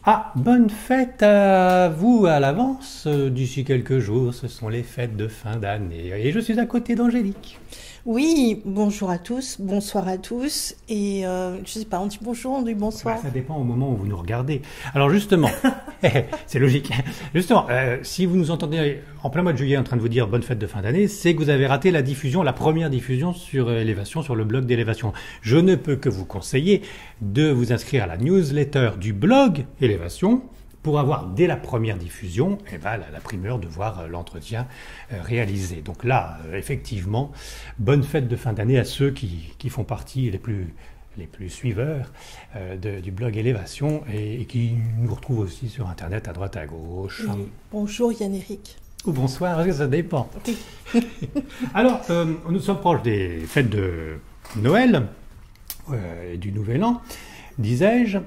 Ah, bonne fête à vous à l'avance. D'ici quelques jours, ce sont les fêtes de fin d'année. Et je suis à côté d'Angélique. Oui, bonjour à tous, bonsoir à tous. Et je sais pas, on dit bonjour, on dit bonsoir. Ça dépend au moment où vous nous regardez. Alors justement, c'est logique. Justement, si vous nous entendez en plein mois de juillet en train de vous dire bonne fête de fin d'année, c'est que vous avez raté la diffusion, la première diffusion sur Élévation, sur le blog d'Élévation. Je ne peux que vous conseiller de vous inscrire à la newsletter du blog Élévation pour avoir dès la première diffusion la primeur de voir l'entretien réalisé. Donc là, effectivement, bonne fête de fin d'année à ceux qui font partie les plus suiveurs du blog Élévation et qui nous retrouvent aussi sur Internet à droite à gauche. Oui. Bonjour Yann-Éric. Ou bonsoir, ça dépend. Oui. Alors, nous sommes proches des fêtes de Noël et du Nouvel An, disais-je.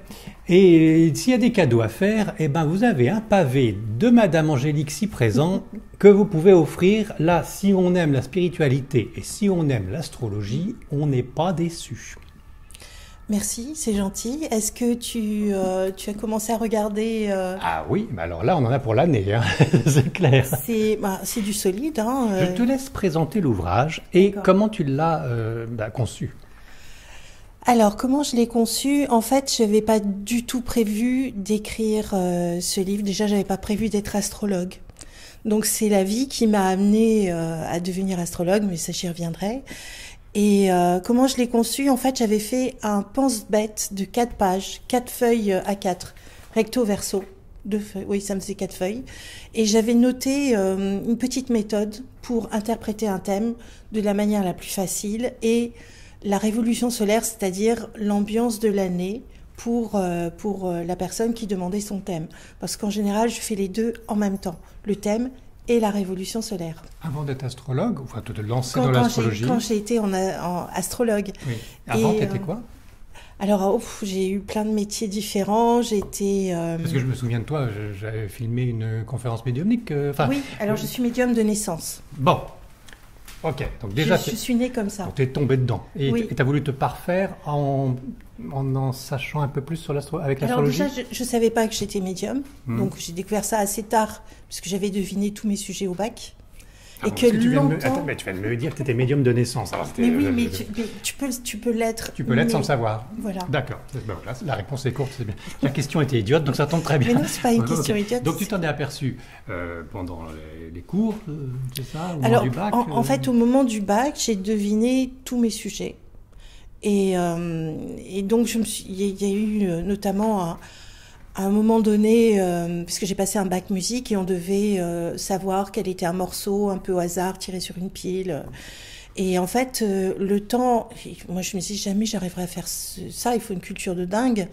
Et s'il y a des cadeaux à faire, vous avez un pavé de Madame Angélique si présent que vous pouvez offrir. Là, si on aime la spiritualité et si on aime l'astrologie, on n'est pas déçu. Merci, c'est gentil. Est-ce que tu as commencé à regarder Ah oui, alors là, on en a pour l'année, hein. C'est clair. C'est du solide. Hein, Je te laisse présenter l'ouvrage et comment tu l'as conçu. Alors, comment je l'ai conçu? En fait, je n'avais pas du tout prévu d'écrire ce livre. Déjà, je n'avais pas prévu d'être astrologue. Donc, c'est la vie qui m'a amenée à devenir astrologue, mais ça, j'y reviendrai. Et comment je l'ai conçu? En fait, j'avais fait un pense-bête de 4 pages, 4 feuilles A4, recto verso. 2 feuilles, oui, ça me faisait 4 feuilles. Et j'avais noté une petite méthode pour interpréter un thème de la manière la plus facile et la révolution solaire, c'est-à-dire l'ambiance de l'année pour la personne qui demandait son thème. Parce qu'en général, je fais les deux en même temps, le thème et la révolution solaire. Avant d'être astrologue, enfin de te lancer dans l'astrologie? Quand j'ai été en astrologue. Oui. Avant, t'étais quoi? Alors, j'ai eu plein de métiers différents. J'étais... Parce que je me souviens de toi, j'avais filmé une conférence médiumnique. Oui, alors je suis médium de naissance. Bon. Ok, donc déjà... Je suis née comme ça. Donc tu es tombée dedans. Et oui. tu as voulu te parfaire en sachant un peu plus sur avec l'astrologie? Alors déjà, je ne savais pas que j'étais médium. Donc j'ai découvert ça assez tard, puisque j'avais deviné tous mes sujets au bac. Et que longtemps... tu viens de me dire que tu étais médium de naissance. Alors, mais oui, mais tu peux l'être. Tu peux l'être sans le savoir. Voilà. D'accord. Voilà, la réponse est courte, c'est bien. La question était idiote, donc ça tombe très bien. Mais non, c'est pas une question idiote. Donc tu t'en es aperçu pendant les cours, c'est ça, au moment du bac? En fait, au moment du bac, j'ai deviné tous mes sujets. Et donc, il y a eu notamment à un moment donné, puisque j'ai passé un bac musique et on devait savoir quel était un morceau un peu au hasard tiré sur une pile. Et en fait, le temps, moi je me suis dit jamais j'arriverai à faire ça, il faut une culture de dingue.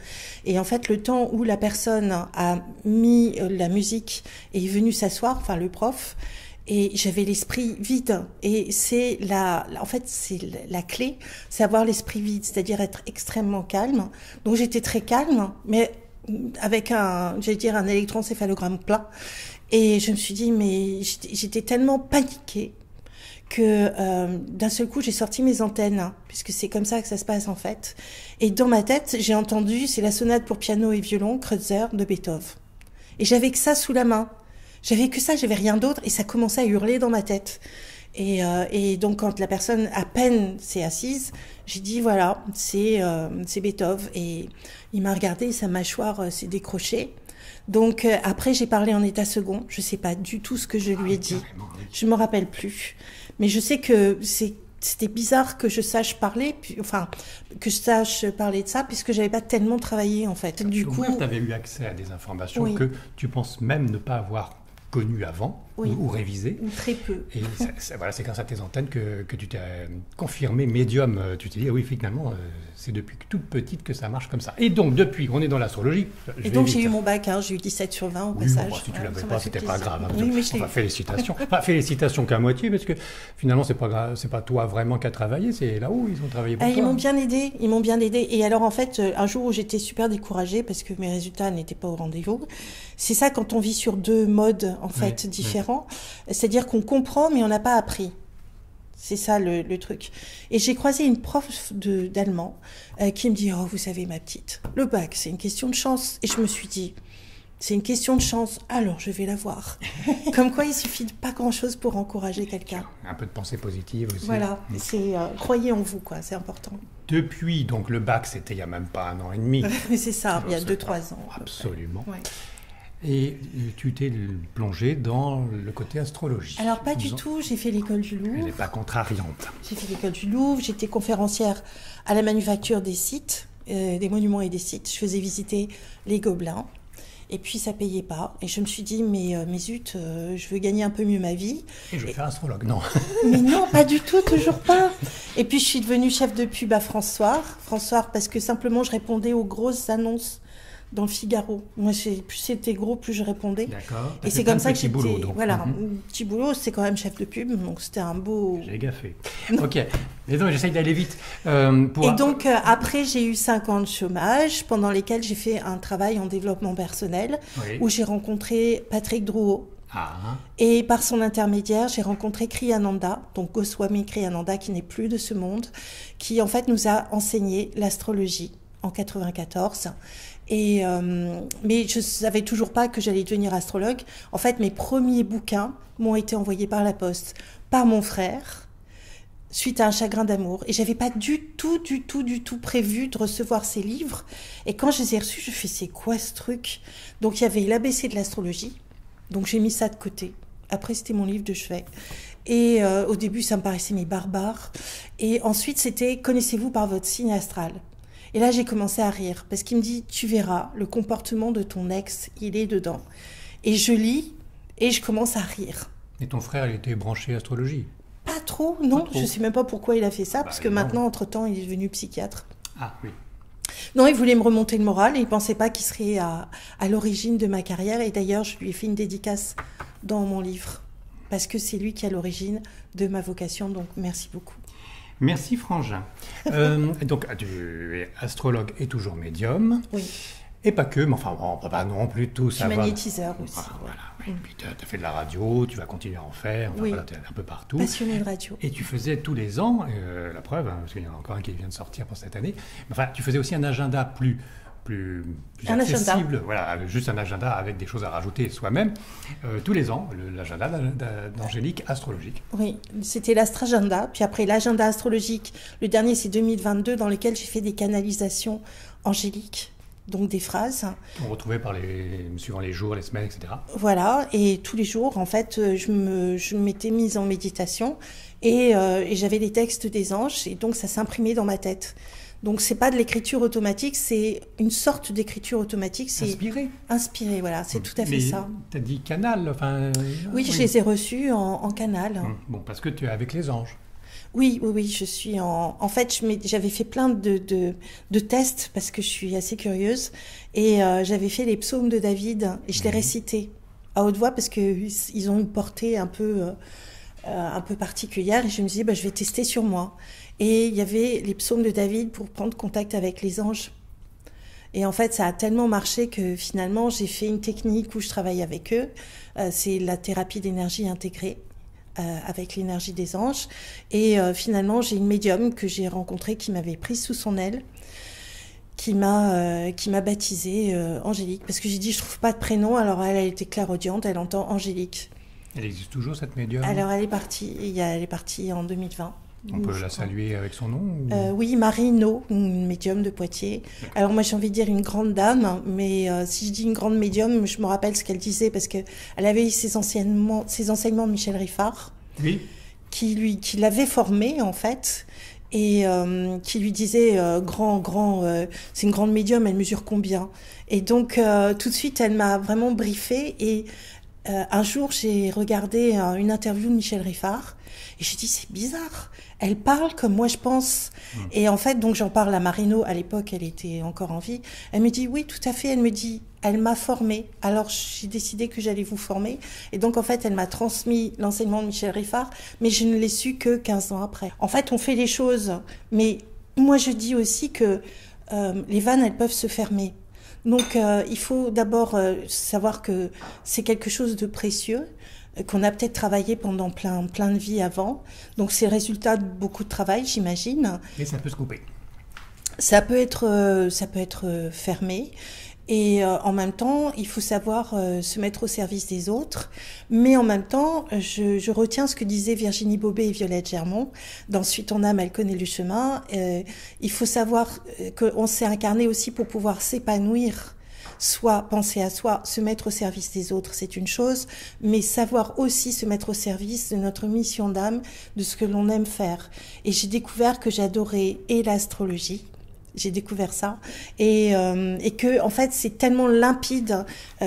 Et en fait, le temps où la personne a mis la musique et est venue s'asseoir, enfin le prof, et j'avais l'esprit vide. Et c'est en fait, c'est la clé, c'est avoir l'esprit vide, c'est-à-dire être extrêmement calme. Donc j'étais très calme, mais avec un électroencéphalogramme plat. Et je me suis dit, mais j'étais tellement paniquée que d'un seul coup, j'ai sorti mes antennes, puisque c'est comme ça que ça se passe en fait. Et dans ma tête, j'ai entendu, c'est la sonate pour piano et violon, Kreutzer de Beethoven. Et j'avais que ça sous la main. J'avais que ça, j'avais rien d'autre, et ça commençait à hurler dans ma tête. Et donc, quand la personne à peine s'est assise, j'ai dit voilà, c'est Beethoven. Et il m'a regardé, sa mâchoire s'est décrochée. Donc après, j'ai parlé en état second. Je sais pas du tout ce que je lui ai dit. Je me rappelle plus. Mais je sais que c'était bizarre que je sache parler, que je sache parler de ça, puisque j'avais pas tellement travaillé en fait. Du coup, tu avais eu accès à des informations que tu penses même ne pas avoir connu avant ou révisé. Ou très peu. Et voilà, c'est grâce à tes antennes que tu t'es confirmé médium. Tu t'es dit, oui, finalement, c'est depuis toute petite que ça marche comme ça. Et donc, depuis, on est dans l'astrologie. Et donc, j'ai eu mon bac, j'ai eu 17 sur 20 au passage. Si tu l'avais pas, c'était pas grave. Oui, mais félicitations. Félicitations qu'à moitié, parce que finalement, c'est pas toi vraiment qui as travaillé, c'est là-haut, ils ont travaillé pour toi. Ils m'ont bien aidé. Et alors, en fait, un jour où j'étais super découragée parce que mes résultats n'étaient pas au rendez-vous, c'est ça quand on vit sur deux modes, en fait, différents. C'est-à-dire qu'on comprend, mais on n'a pas appris. C'est ça le truc. Et j'ai croisé une prof d'allemand qui me dit « Oh, vous savez, ma petite, le bac, c'est une question de chance. » Et je me suis dit « C'est une question de chance, alors je vais la voir. » Comme quoi, il suffit de pas grand-chose pour encourager quelqu'un. Un peu de pensée positive aussi. Voilà, c'est croyez en vous, quoi, c'est important. Depuis, donc le bac, c'était il n'y a même pas 1 an et demi. C'est ça, il y a 2-3 ans. Absolument. Ouais. Et tu t'es plongée dans le côté astrologie. Alors pas du tout, j'ai fait l'école du Louvre. Elle n'est pas contrariante. J'ai fait l'école du Louvre, j'étais conférencière à la manufacture des sites, des monuments et des sites. Je faisais visiter les Gobelins. Et puis ça payait pas. Et je me suis dit, mais zut, je veux gagner un peu mieux ma vie. Et je vais faire astrologue, non. Mais non, pas du tout, toujours pas. Et puis je suis devenue chef de pub à François. François, parce que simplement je répondais aux grosses annonces dans le Figaro. Moi, plus c'était gros, plus je répondais. D'accord. Et c'est comme ça que j'étais... boulot, donc. Voilà, un petit boulot, c'est quand même chef de pub, donc c'était un beau... J'ai gaffé. Ok. Mais donc, j'essaye d'aller vite. Et donc, après, j'ai eu 5 ans de chômage, pendant lesquels j'ai fait un travail en développement personnel, oui. où j'ai rencontré Patrick Drouot. Ah. Et par son intermédiaire, j'ai rencontré Kriyananda, donc Goswami Kriyananda, qui n'est plus de ce monde, qui en fait nous a enseigné l'astrologie en 94. Mais je savais toujours pas que j'allais devenir astrologue. En fait, mes premiers bouquins m'ont été envoyés par la poste par mon frère suite à un chagrin d'amour. Et j'avais pas du tout prévu de recevoir ces livres. Et quand je les ai reçus, je me suis dit, c'est quoi ce truc? Donc il y avait l'ABC de l'astrologie. Donc j'ai mis ça de côté. Après, c'était mon livre de chevet. Et au début, ça me paraissait mais barbare. Et ensuite, c'était connaissez-vous par votre signe astral? Et là, j'ai commencé à rire parce qu'il me dit, tu verras, le comportement de ton ex, il est dedans. Et je lis et je commence à rire. Et ton frère, il était branché astrologie? Pas trop, non. Pas trop. Je sais même pas pourquoi il a fait ça, parce que maintenant, entre-temps, il est devenu psychiatre. Ah oui. Non, il voulait me remonter le moral et il pensait pas qu'il serait à l'origine de ma carrière. Et d'ailleurs, je lui ai fait une dédicace dans mon livre parce que c'est lui qui est à l'origine de ma vocation. Donc, merci beaucoup. Merci Frangin. Donc tu es astrologue et toujours médium. Oui. Et pas que, mais enfin bon, on peut pas non plus tout ça. Je suis magnétiseur aussi. Voilà. Oui. Puis tu as fait de la radio, tu vas continuer à en faire. Enfin, oui. Voilà, tu es un peu partout. Passionnée de radio. Et tu faisais tous les ans, la preuve, parce qu'il y en a encore un qui vient de sortir pour cette année. Enfin, tu faisais aussi un agenda plus un accessible, agenda. Voilà, juste un agenda avec des choses à rajouter soi-même, tous les ans, l'agenda d'Angélique astrologique. Oui, c'était l'astragenda, puis après l'agenda astrologique, le dernier c'est 2022, dans lequel j'ai fait des canalisations angéliques, donc des phrases. On retrouvait suivant les jours, les semaines, etc. Voilà, et tous les jours, en fait, je m'étais mise en méditation, et j'avais les textes des anges, et donc ça s'imprimait dans ma tête. Donc c'est pas de l'écriture automatique, c'est une sorte d'écriture automatique. C'est inspiré, voilà, c'est tout à fait ça. Tu as dit canal, enfin. Oui, je les ai reçus en canal. Bon, parce que tu es avec les anges. Oui, je suis en fait, j'avais fait plein de tests parce que je suis assez curieuse et j'avais fait les psaumes de David et je les récitais à haute voix parce que ils ont une portée un peu particulière et je me disais je vais tester sur moi. Et il y avait les psaumes de David pour prendre contact avec les anges. Et en fait, ça a tellement marché que finalement, j'ai fait une technique où je travaille avec eux. C'est la thérapie d'énergie intégrée avec l'énergie des anges. Et finalement, j'ai une médium que j'ai rencontrée qui m'avait prise sous son aile, qui m'a baptisée Angélique. Parce que j'ai dit, je trouve pas de prénom. Alors elle était clairaudiente, elle entend Angélique. Elle existe toujours, cette médium? Alors elle est partie en 2020. On peut la saluer avec son nom Oui, Marie No, une médium de Poitiers. Alors moi j'ai envie de dire une grande dame, mais si je dis une grande médium, je me rappelle ce qu'elle disait parce que elle avait eu ses enseignements de Michel Riffard, oui, qui l'avait formée en fait, et qui lui disait c'est une grande médium, elle mesure combien? Et donc tout de suite elle m'a vraiment briefée et un jour j'ai regardé une interview de Michel Riffard et j'ai dit c'est bizarre. Elle parle comme moi je pense. Et en fait, donc j'en parle à Marino, à l'époque elle était encore en vie. Elle me dit oui, tout à fait. Elle me dit, elle m'a formée. Alors j'ai décidé que j'allais vous former. Et donc en fait, elle m'a transmis l'enseignement de Michel Riffard, mais je ne l'ai su que 15 ans après. En fait, on fait les choses. Mais moi je dis aussi que les vannes, elles peuvent se fermer. Donc il faut d'abord savoir que c'est quelque chose de précieux. qu'on a peut-être travaillé pendant plein de vies avant. Donc c'est le résultat de beaucoup de travail, j'imagine. Et ça peut se couper. Ça peut être fermé. Et en même temps, il faut savoir se mettre au service des autres. Mais en même temps, je retiens ce que disaient Virginie Bobet et Violette Germont. Dans Suis ton âme, elle connaît le chemin. Il faut savoir qu'on s'est incarné aussi pour pouvoir s'épanouir. Soit penser à soi, se mettre au service des autres, c'est une chose, mais savoir aussi se mettre au service de notre mission d'âme, de ce que l'on aime faire. Et j'ai découvert que j'adorais et l'astrologie, j'ai découvert ça, et que en fait c'est tellement limpide.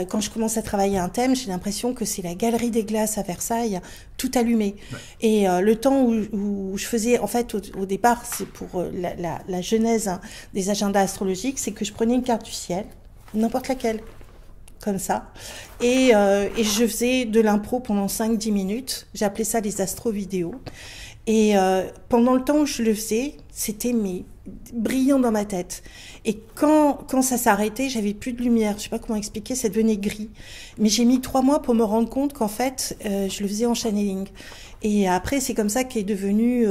Quand je commence à travailler un thème, j'ai l'impression que c'est la galerie des glaces à Versailles, tout allumé. Ouais. Et le temps où je faisais, en fait au départ, c'est pour la genèse des agendas astrologiques, c'est que je prenais une carte du ciel, n'importe laquelle, comme ça, et je faisais de l'impro pendant 5-10 minutes. J'appelais ça les astro-vidéos. Et pendant le temps où je le faisais, c'était brillant dans ma tête. Et quand ça s'arrêtait, j'avais plus de lumière. Je sais pas comment expliquer, ça devenait gris. Mais j'ai mis 3 mois pour me rendre compte qu'en fait, je le faisais en channeling. Et après, c'est comme ça qu'est devenu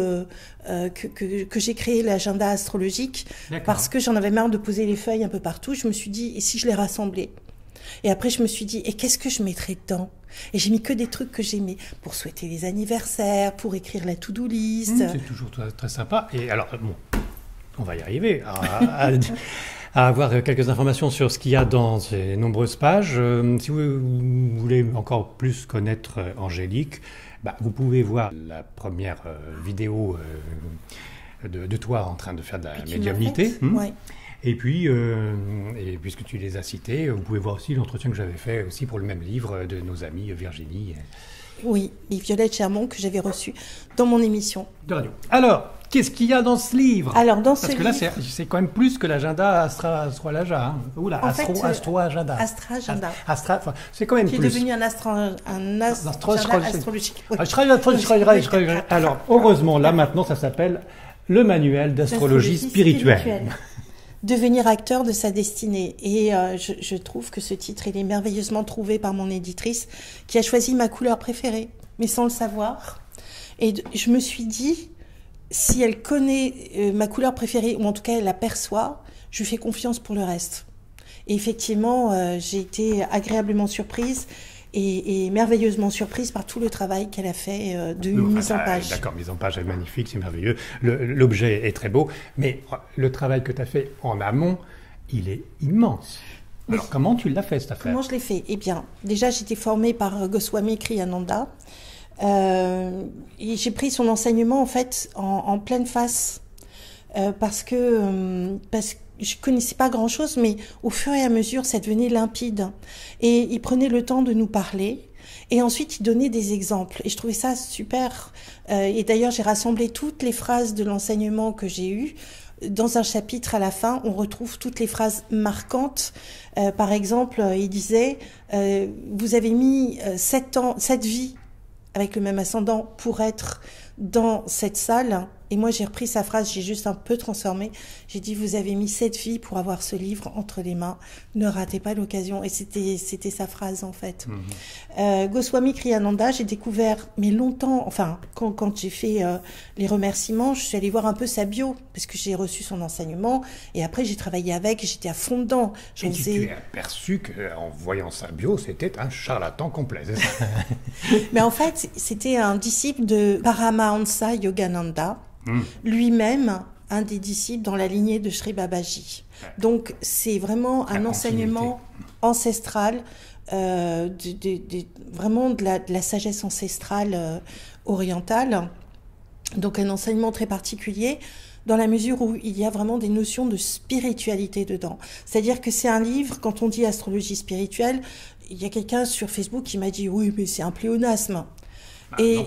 que j'ai créé l'agenda astrologique. Parce que j'en avais marre de poser les feuilles un peu partout. Je me suis dit, et si je les rassemblais? Et après, je me suis dit, et qu'est-ce que je mettrais dedans? Et j'ai mis que des trucs que j'aimais, pour souhaiter les anniversaires, pour écrire la to-do list. C'est toujours très, très sympa. Et alors, bon, on va y arriver à avoir quelques informations sur ce qu'il y a dans ces nombreuses pages. Si vous voulez encore plus connaître Angélique, vous pouvez voir la première vidéo de toi en train de faire de la médiumnité. Ouais. Et puis, et puisque tu les as cités, vous pouvez voir aussi l'entretien que j'avais fait aussi pour le même livre de nos amis Virginie. Oui, et Violette Germont que j'avais reçue dans mon émission de radio. Alors, qu'est-ce qu'il y a dans ce livre? Alors, Parce que là, c'est quand même plus que l'agenda Astralaja. Hein. Oula, Astro-Agenda. Astra-agenda. C'est quand même plus. Qui est devenu un agenda astrologique. Alors, heureusement, là, maintenant, ça s'appelle le manuel d'astrologie spirituelle. Devenir acteur de sa destinée. Et je trouve que ce titre, il est merveilleusement trouvé par mon éditrice, qui a choisi ma couleur préférée, mais sans le savoir. Et je me suis dit, si elle connaît ma couleur préférée, ou en tout cas elle l'aperçoit, je lui fais confiance pour le reste. Et effectivement, j'ai été agréablement surprise et merveilleusement surprise par tout le travail qu'elle a fait de mise en page. D'accord, mise en page est magnifique, c'est merveilleux. L'objet est très beau, mais le travail que tu as fait en amont, il est immense. Oui. Alors, comment tu l'as fait, cette affaire? Comment je l'ai fait? Eh bien, déjà, j'ai été formée par Goswami Kriyananda. Et j'ai pris son enseignement, en fait, en pleine face. Parce que je connaissais pas grand-chose, mais au fur et à mesure, ça devenait limpide. Et il prenait le temps de nous parler. Et ensuite, il donnait des exemples. Et je trouvais ça super. Et d'ailleurs, j'ai rassemblé toutes les phrases de l'enseignement que j'ai eues. Dans un chapitre à la fin, on retrouve toutes les phrases marquantes. Par exemple, il disait vous avez mis 7 vies avec le même ascendant pour être dans cette salle. Et moi, j'ai repris sa phrase, j'ai juste un peu transformé. J'ai dit, vous avez mis 7 vies pour avoir ce livre entre les mains. Ne ratez pas l'occasion. Et c'était sa phrase, en fait. Goswami Kriyananda, j'ai découvert, mais longtemps, enfin, quand j'ai fait les remerciements, je suis allée voir un peu sa bio, parce que j'ai reçu son enseignement. Et après, j'ai travaillé avec, j'étais à fond dedans. Et tu t'es aperçu qu'en voyant sa bio, c'était un charlatan complet, c'est ça? Mais en fait, c'était un disciple de Paramahansa Yogananda. Lui-même un des disciples dans la lignée de Sri Babaji. Donc c'est vraiment un enseignement ancestral, vraiment de la sagesse ancestrale orientale. Donc un enseignement très particulier dans la mesure où il y a vraiment des notions de spiritualité dedans. C'est-à-dire que c'est un livre, quand on dit astrologie spirituelle, il y a quelqu'un sur Facebook qui m'a dit « Oui, mais c'est un pléonasme ». Et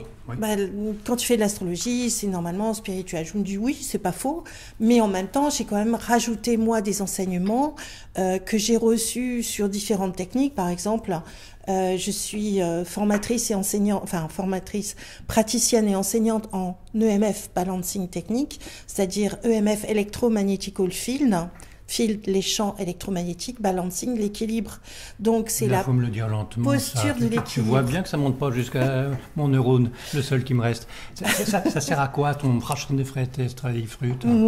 quand tu fais de l'astrologie, c'est normalement spirituel. Je me dis oui, c'est pas faux, mais en même temps, j'ai quand même rajouté moi des enseignements que j'ai reçus sur différentes techniques. Par exemple, je suis formatrice et enseignante, formatrice, praticienne et enseignante en EMF Balancing Technique, c'est-à-dire EMF Electromagnetic Field. filtre les champs électromagnétiques, balancing, l'équilibre. Donc c'est la faut me le dire lentement, posture de l'équilibre. Tu vois bien que ça monte pas jusqu'à mon neurone, le seul qui me reste. Ça sert à quoi ton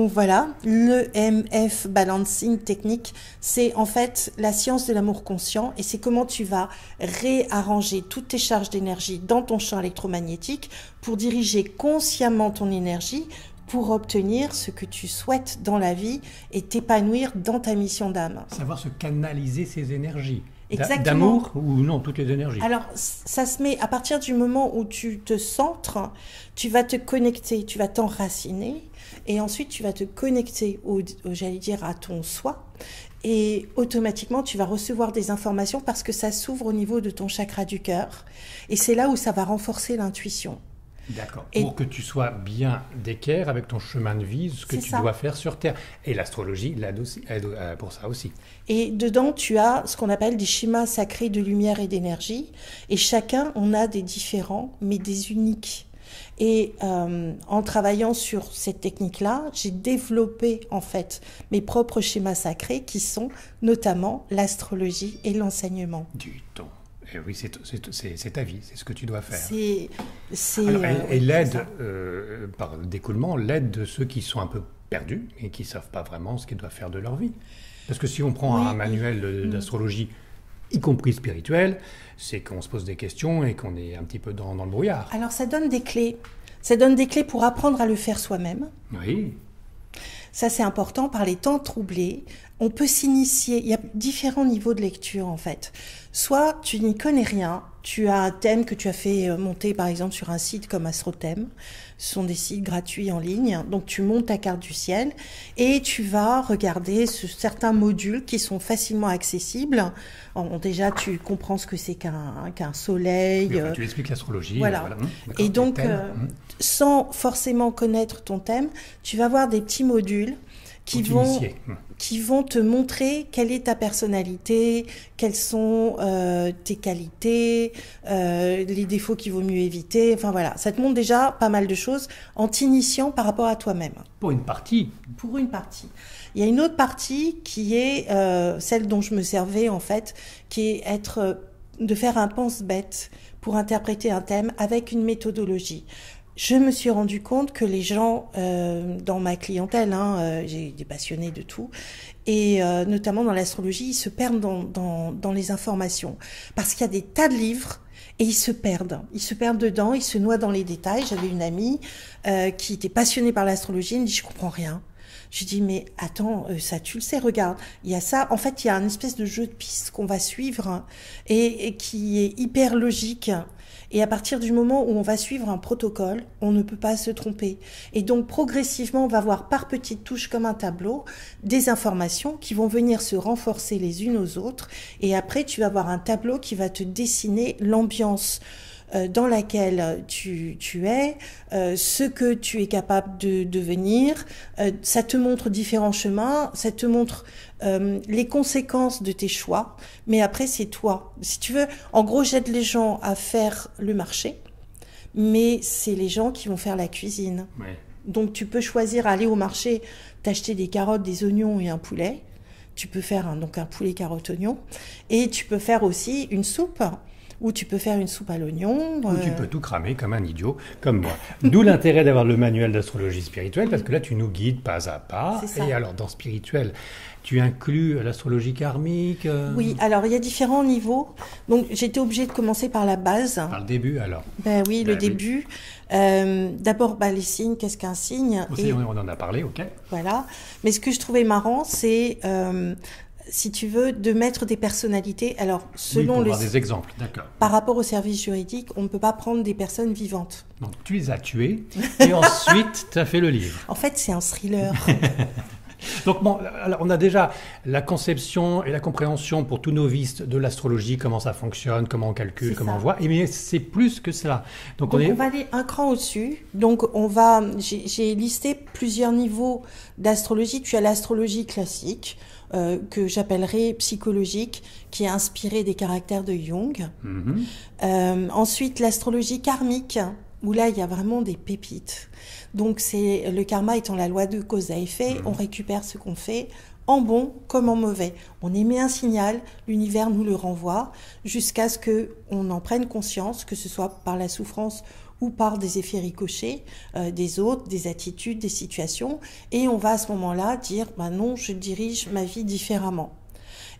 Voilà, le MF Balancing Technique, c'est en fait la science de l'amour conscient et c'est comment tu vas réarranger toutes tes charges d'énergie dans ton champ électromagnétique pour diriger consciemment ton énergie pour obtenir ce que tu souhaites dans la vie et t'épanouir dans ta mission d'âme. Savoir se canaliser ses énergies. Exactement. D'amour ou non, toutes les énergies. Alors, ça se met à partir du moment où tu te centres, tu vas te connecter, tu vas t'enraciner et ensuite tu vas te connecter j'allais dire, à ton soi. Et automatiquement, tu vas recevoir des informations parce que ça s'ouvre au niveau de ton chakra du cœur. Et c'est là où ça va renforcer l'intuition. D'accord. Pour que tu sois bien d'équerre avec ton chemin de vie, ce que tu dois faire sur Terre. Et l'astrologie aide pour ça aussi. Et dedans, tu as ce qu'on appelle des schémas sacrés de lumière et d'énergie. Et chacun, on a des différents, mais des uniques. Et en travaillant sur cette technique-là, j'ai développé en fait mes propres schémas sacrés qui sont notamment l'astrologie et l'enseignement. Du temps. Et oui, c'est ta vie, c'est ce que tu dois faire. Et l'aide, par découlement, l'aide de ceux qui sont un peu perdus et qui ne savent pas vraiment ce qu'ils doivent faire de leur vie. Parce que si on prend un manuel d'astrologie, y compris spirituel, c'est qu'on se pose des questions et qu'on est un petit peu dans le brouillard. Alors ça donne des clés. Ça donne des clés pour apprendre à le faire soi-même. Oui. Ça, c'est important. Par les temps troublés, on peut s'initier. Il y a différents niveaux de lecture, en fait. Soit tu n'y connais rien, tu as un thème que tu as fait monter, par exemple, sur un site comme AstroThème. Ce sont des sites gratuits en ligne. Donc, tu montes ta carte du ciel et tu vas regarder certains modules qui sont facilement accessibles. Déjà, tu comprends ce que c'est qu'un soleil. Oui, tu expliques l'astrologie. Voilà. Et donc, sans forcément connaître ton thème, tu vas avoir des petits modules qui vont te montrer quelle est ta personnalité, quelles sont tes qualités, les défauts qu'il vaut mieux éviter. Enfin voilà, ça te montre déjà pas mal de choses en t'initiant par rapport à toi-même. Pour une partie. Pour une partie. Il y a une autre partie qui est celle dont je me servais en fait, qui est de faire un pense-bête pour interpréter un thème avec une méthodologie. Je me suis rendu compte que les gens dans ma clientèle, j'ai des passionnés de tout, et notamment dans l'astrologie, ils se perdent dans les informations. Parce qu'il y a des tas de livres et ils se perdent. Ils se perdent dedans, ils se noient dans les détails. J'avais une amie qui était passionnée par l'astrologie, elle me dit « je comprends rien ». Je lui dis, mais attends, ça tu le sais, regarde, il y a ça. En fait, il y a un espèce de jeu de pistes qu'on va suivre et qui est hyper logique. Et à partir du moment où on va suivre un protocole, on ne peut pas se tromper. Et donc, progressivement, on va voir par petites touches comme un tableau des informations qui vont venir se renforcer les unes aux autres. Et après, tu vas avoir un tableau qui va te dessiner l'ambiance dans laquelle tu es, ce que tu es capable de devenir. Ça te montre différents chemins, ça te montre les conséquences de tes choix, mais après c'est toi. Si tu veux, en gros, j'aide les gens à faire le marché, mais c'est les gens qui vont faire la cuisine. Ouais. Donc tu peux choisir aller au marché, t'acheter des carottes, des oignons et un poulet. Tu peux faire un poulet carotte oignon, et tu peux faire aussi une soupe. Ou tu peux faire une soupe à l'oignon. Ou tu peux tout cramer comme un idiot, comme moi. D'où l'intérêt d'avoir le manuel d'astrologie spirituelle, parce que là, tu nous guides pas à pas. Et alors, dans spirituel, tu inclus l'astrologie karmique Oui, alors il y a différents niveaux. Donc, j'étais obligée de commencer par la base. Par le début, alors Le début. D'abord, les signes, qu'est-ce qu'un signe? On en a parlé, ok. Voilà. Mais ce que je trouvais marrant, c'est... si tu veux, de mettre des personnalités. Alors, selon pour avoir des exemples, d'accord. Par rapport au service juridique, on ne peut pas prendre des personnes vivantes. Donc, tu les as tuées et ensuite, tu as fait le livre. En fait, c'est un thriller. Donc, bon, alors, on a déjà la conception et la compréhension pour tous novices de l'astrologie, comment ça fonctionne, comment on calcule, comment on voit. Mais c'est plus que cela. Donc on va aller un cran au-dessus. Donc, j'ai listé plusieurs niveaux d'astrologie. Tu as l'astrologie classique, que j'appellerais psychologique, qui est inspirée des caractères de Jung. Ensuite, l'astrologie karmique, où là, il y a vraiment des pépites. Donc, le karma étant la loi de cause à effet, on récupère ce qu'on fait, en bon comme en mauvais. On émet un signal, l'univers nous le renvoie, jusqu'à ce qu'on en prenne conscience, que ce soit par la souffrance ou par des effets ricochets des autres, des attitudes, des situations, et on va à ce moment-là dire non, je dirige ma vie différemment.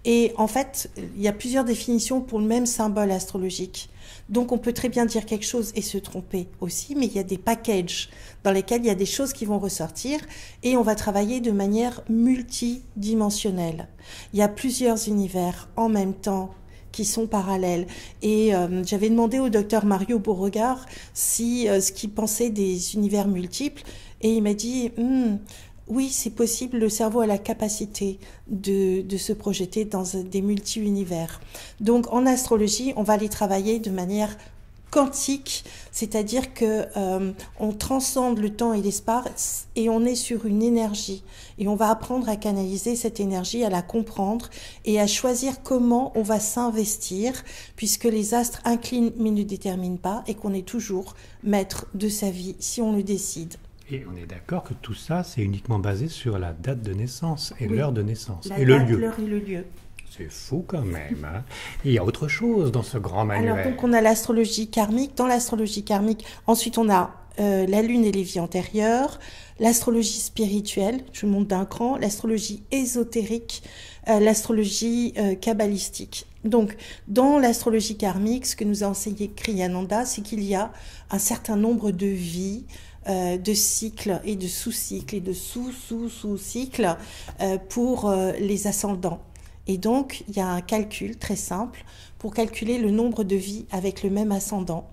Et en fait, il y a plusieurs définitions pour le même symbole astrologique. Donc on peut très bien dire quelque chose et se tromper aussi, mais il y a des packages dans lesquels il y a des choses qui vont ressortir et on va travailler de manière multidimensionnelle. Il y a plusieurs univers en même temps qui sont parallèles. Et j'avais demandé au docteur Mario Beauregard ce qu'il pensait des univers multiples, et il m'a dit oui, c'est possible, le cerveau a la capacité de se projeter dans des multi-univers. Donc en astrologie, on va les travailler de manière quantique, c'est-à-dire que on transcende le temps et l'espace et on est sur une énergie. Et on va apprendre à canaliser cette énergie, à la comprendre et à choisir comment on va s'investir, puisque les astres inclinent mais ne déterminent pas et qu'on est toujours maître de sa vie si on le décide. Et on est d'accord que tout ça, c'est uniquement basé sur la date de naissance et l'heure de naissance. La et date, le lieu. l'heure et le lieu. C'est fou quand même. Hein. Il y a autre chose dans ce grand manuel. Alors donc on a l'astrologie karmique. Dans l'astrologie karmique, ensuite on a la lune et les vies antérieures, l'astrologie spirituelle, je monte d'un cran, l'astrologie ésotérique, l'astrologie kabbalistique. Donc, dans l'astrologie karmique, ce que nous a enseigné Kriyananda, c'est qu'il y a un certain nombre de vies, de cycles et de sous-cycles et de sous-sous-sous-cycles pour les ascendants. Et donc, il y a un calcul très simple pour calculer le nombre de vies avec le même ascendant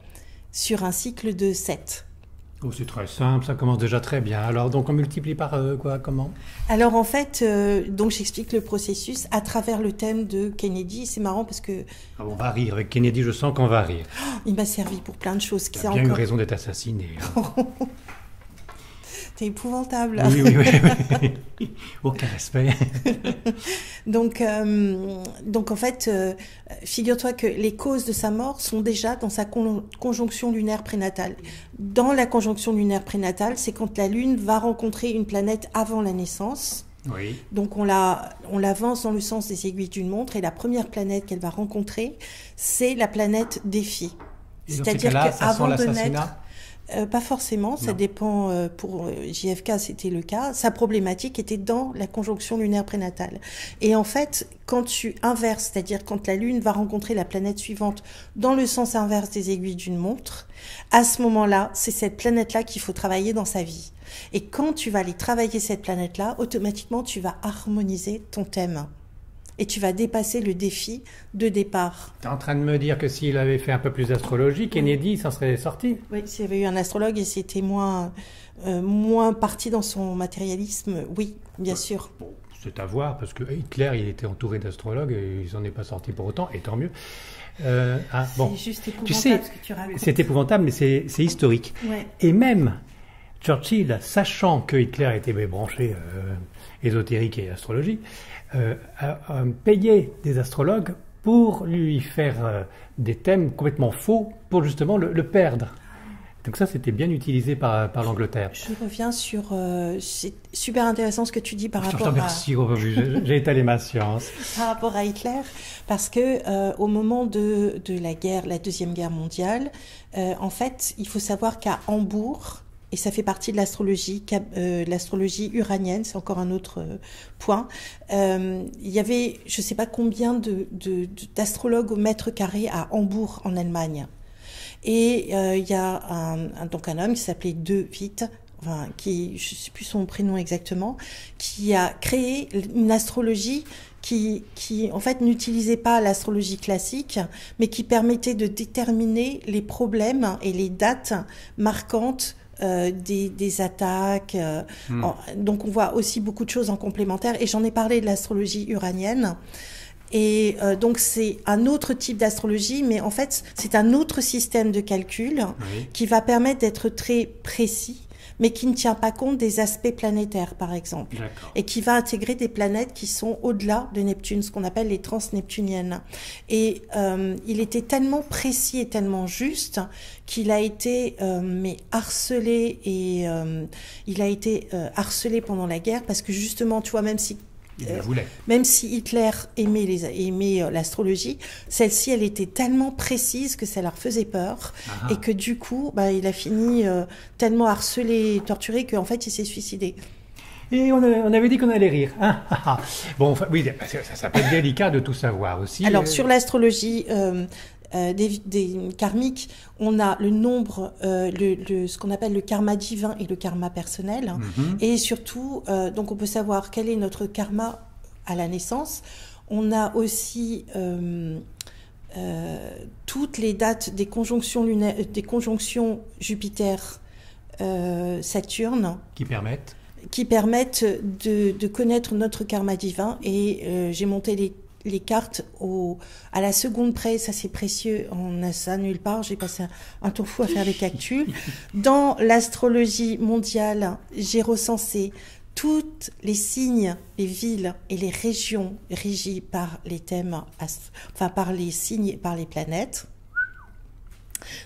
sur un cycle de 7. Oh, c'est très simple, ça commence déjà très bien. Alors, donc on multiplie par quoi, comment? Alors en fait, donc j'explique le processus à travers le thème de Kennedy. C'est marrant parce que... On va rire avec Kennedy, je sens qu'on va rire. Il m'a servi pour plein de choses. Il a bien eu raison d'être assassiné. Hein. T'es épouvantable. Oui. Aucun respect. Donc en fait, figure-toi que les causes de sa mort sont déjà dans sa conjonction lunaire prénatale. Dans la conjonction lunaire prénatale, c'est quand la Lune va rencontrer une planète avant la naissance. Oui. Donc on l'avance dans le sens des aiguilles d'une montre, et la première planète qu'elle va rencontrer, c'est la planète défi. C'est-à-dire qu'avant de naître... Pas forcément, ça dépend. Pour JFK, c'était le cas. Sa problématique était dans la conjonction lunaire prénatale. Et en fait, quand tu inverses, c'est-à-dire quand la Lune va rencontrer la planète suivante dans le sens inverse des aiguilles d'une montre, à ce moment-là, c'est cette planète-là qu'il faut travailler dans sa vie. Et quand tu vas aller travailler cette planète-là, automatiquement, tu vas harmoniser ton thème. Et tu vas dépasser le défi de départ. Tu es en train de me dire que s'il avait fait un peu plus d'astrologie, Kennedy s'en serait sorti? Oui, s'il y avait eu un astrologue et c'était moins parti dans son matérialisme, oui, bien sûr. Bon, c'est à voir, parce que Hitler, il était entouré d'astrologues et il s'en est pas sorti pour autant, et tant mieux. C'est juste épouvantable, tu sais, ce que tu racontes. C'est épouvantable, mais c'est historique. Ouais. Et même Churchill, sachant que Hitler était branché ésotérique et astrologie, a payé des astrologues pour lui faire des thèmes complètement faux pour justement le perdre. Donc ça, c'était bien utilisé par l'Angleterre. Je reviens sur... c'est super intéressant ce que tu dis par rapport à... Merci, j'ai étalé ma science. Par rapport à Hitler, parce que au moment de la guerre, la Deuxième Guerre mondiale, en fait, il faut savoir qu'à Hambourg... Et ça fait partie de l'astrologie uranienne, c'est encore un autre point. Il y avait, je ne sais pas combien d'astrologues au mètre carré à Hambourg, en Allemagne. Et il y a donc un homme qui s'appelait De Witt, je ne sais plus son prénom exactement, qui a créé une astrologie qui en fait n'utilisait pas l'astrologie classique, mais qui permettait de déterminer les problèmes et les dates marquantes des attaques. Donc on voit aussi beaucoup de choses en complémentaire, et j'en ai parlé de l'astrologie uranienne. Et donc c'est un autre type d'astrologie, mais en fait c'est un autre système de calcul qui va permettre d'être très précis, mais qui ne tient pas compte des aspects planétaires, par exemple. D'accord. Et qui va intégrer des planètes qui sont au-delà de Neptune, ce qu'on appelle les transneptuniennes. Et il était tellement précis et tellement juste qu'il a été harcelé, et il a été harcelé pendant la guerre, parce que justement, tu vois, même si Il le voulait. Même si Hitler aimait l'astrologie, celle-ci, elle était tellement précise que ça leur faisait peur. Et que du coup, il a fini tellement harcelé et torturé qu'en fait, il s'est suicidé. Et on avait dit qu'on allait rire. Hein. Bon, enfin, oui, ça peut être délicat de tout savoir aussi. Alors, sur l'astrologie des karmiques, on a le nombre, ce qu'on appelle le karma divin et le karma personnel. Et surtout, donc on peut savoir quel est notre karma à la naissance. On a aussi toutes les dates des conjonctions lunaires, des conjonctions Jupiter, Saturne, qui permettent de connaître notre karma divin. Et j'ai monté les cartes à la seconde près, ça c'est précieux, on n'a ça nulle part, j'ai passé un tour fou à faire des calculs. Dans l'astrologie mondiale, j'ai recensé toutes les signes, les villes et les régions régies par les thèmes, par les signes, par les planètes.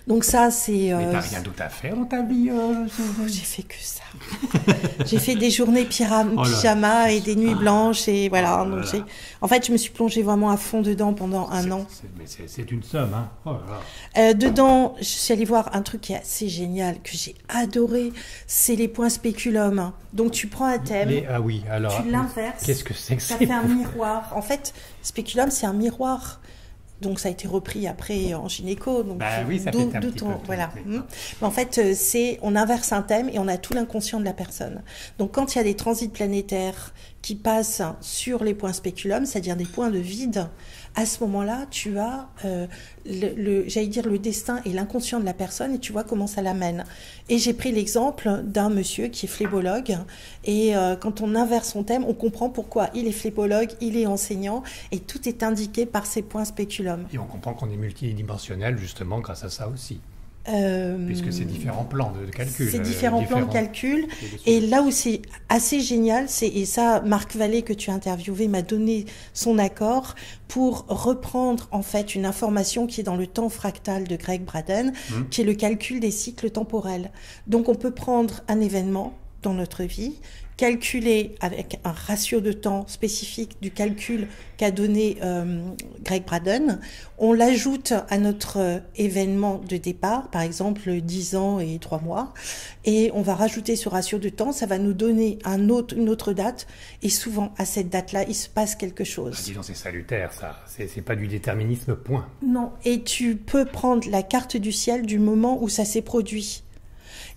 Donc ça, c'est... Mais t'as rien d'autre à faire dans ta vie J'ai fait que ça. J'ai fait des journées pyjama et des nuits blanches et voilà. Donc en fait, je me suis plongée vraiment à fond dedans pendant un an. Mais c'est une somme, hein. Oh là là. Dedans, je suis allée voir un truc qui est assez génial, que j'ai adoré, c'est les points spéculum. Donc tu prends un thème, tu l'inverses. Qu'est-ce que c'est que ça? Ça fait un miroir. En fait, spéculum, c'est un miroir. Donc ça a été repris après en gynéco. Donc oui, ça fait un petit peu. Voilà. Mais en fait, on inverse un thème et on a tout l'inconscient de la personne. Donc quand il y a des transits planétaires qui passent sur les points spéculum, c'est-à-dire des points de vide, à ce moment-là, tu as, j'allais dire, le destin et l'inconscient de la personne et tu vois comment ça l'amène. Et j'ai pris l'exemple d'un monsieur qui est phlébologue et quand on inverse son thème, on comprend pourquoi il est phlébologue, il est enseignant et tout est indiqué par ces points spéculum. Et on comprend qu'on est multidimensionnel justement grâce à ça aussi. Puisque c'est différents plans de calcul. C'est différents plans de calcul. Et là où c'est assez génial, et ça, Marc Vallée, que tu as interviewé, m'a donné son accord pour reprendre en fait une information qui est dans le temps fractal de Greg Braden, qui est le calcul des cycles temporels. Donc on peut prendre un événement dans notre vie, calculer avec un ratio de temps spécifique du calcul qu'a donné Greg Braden. On l'ajoute à notre événement de départ, par exemple 10 ans et 3 mois, et on va rajouter ce ratio de temps, ça va nous donner une autre date, et souvent à cette date-là, il se passe quelque chose. Disons, c'est salutaire, ça. C'est pas du déterminisme, point. Non, et tu peux prendre la carte du ciel du moment où ça s'est produit.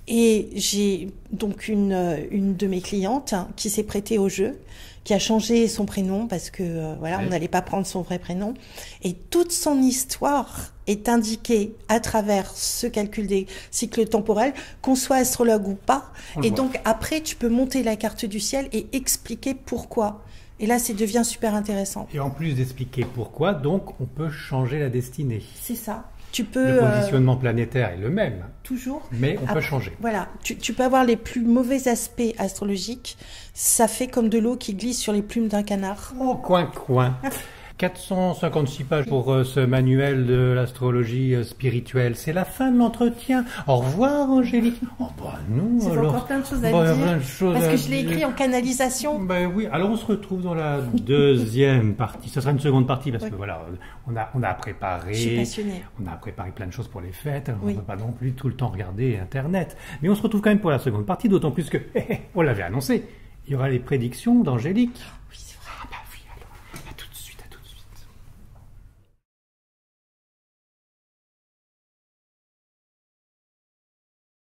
Et j'ai donc une de mes clientes qui s'est prêtée au jeu, qui a changé son prénom parce que on n'allait pas prendre son vrai prénom. Et toute son histoire est indiquée à travers ce calcul des cycles temporels, qu'on soit astrologue ou pas. Et donc après, tu peux monter la carte du ciel et expliquer pourquoi. Et là, ça devient super intéressant. Et en plus d'expliquer pourquoi, donc, on peut changer la destinée. C'est ça. Tu peux, le positionnement planétaire est le même. Toujours. Mais on peut changer. Voilà. Tu peux avoir les plus mauvais aspects astrologiques. Ça fait comme de l'eau qui glisse sur les plumes d'un canard. Oh, coin. 456 pages pour ce manuel de l'astrologie spirituelle. C'est la fin de l'entretien. Au revoir, Angélique. Oh, non. C'est encore plein de choses à dire. Parce que je l'ai écrit en canalisation. Ben oui. Alors, on se retrouve dans la deuxième partie. Ce sera une seconde partie parce que on a préparé. Je suis passionnée. On a préparé plein de choses pour les fêtes. On ne peut pas non plus tout le temps regarder Internet. Mais on se retrouve quand même pour la seconde partie, d'autant plus que, on l'avait annoncé, il y aura les prédictions d'Angélique. Oui.